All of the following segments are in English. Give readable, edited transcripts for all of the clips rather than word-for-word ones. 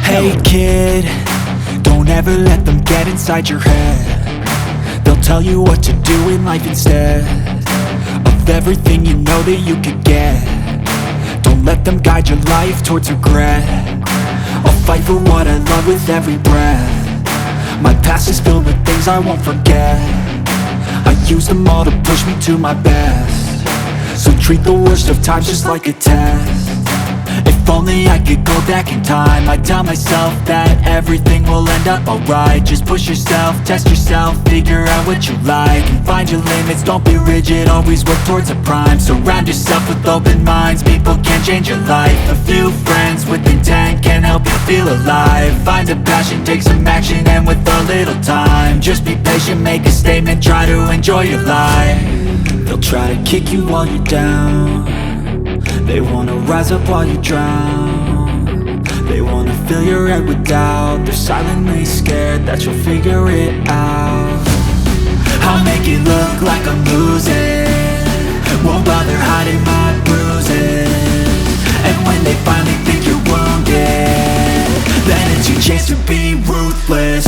Hey kid, don't ever let them get inside your head. They'll tell you what to do in life instead of everything you know that you could get. Don't let them guide your life towards regret. I'll fight for what I love with every breath. My past is filled with things I won't forget. I use them all to push me to my best. So treat the worst of times just like a test. If only I could go back in time, I'd tell myself that everything will end up alright. Just push yourself, test yourself, figure out what you like, and find your limits, don't be rigid, always work towards a prime. Surround yourself with open minds, people can change your life. A few friends with intent can help you feel alive. Find a passion, take some action, and with a little time, just be patient, make a statement, try to enjoy your life. They'll try to kick you while you're down. They wanna rise up while you drown. They wanna fill your head with doubt. They're silently scared that you'll figure it out. I'll make it look like I'm losing, won't bother hiding my bruises. And when they finally think you're wounded, then it's your chance to be ruthless.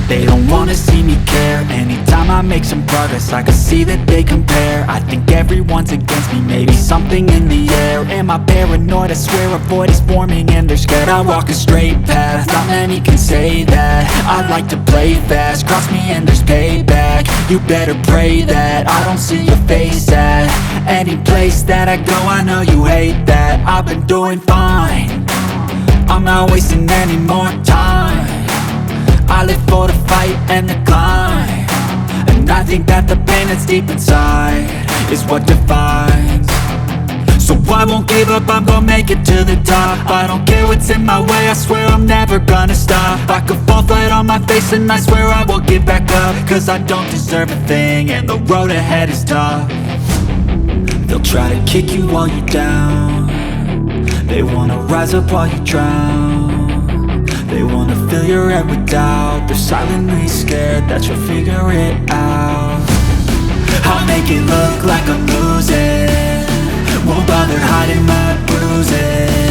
They don't wanna see me care. Anytime I make some progress, I can see that they compare. I think everyone's against me, maybe something in the air. Am I paranoid? I swear a void is forming and they're scared I walk a straight path. Not many can say that. I like to play fast, cross me and there's payback. You better pray that I don't see your face at any place that I go. I know you hate that. I've been doing fine, I'm not wasting any more time. I live for the fight and the climb, and I think that the pain that's deep inside is what defines. So I won't give up, I'm gonna make it to the top. I don't care what's in my way, I swear I'm never gonna stop. I could fall flat on my face and I swear I will get back up, cause I don't deserve a thing and the road ahead is tough. They'll try to kick you while you're down. They wanna rise up while you drown. They wanna fill your head with doubt. They're silently scared that you'll figure it out. I'll make it look like I'm losing, won't bother hiding my bruises.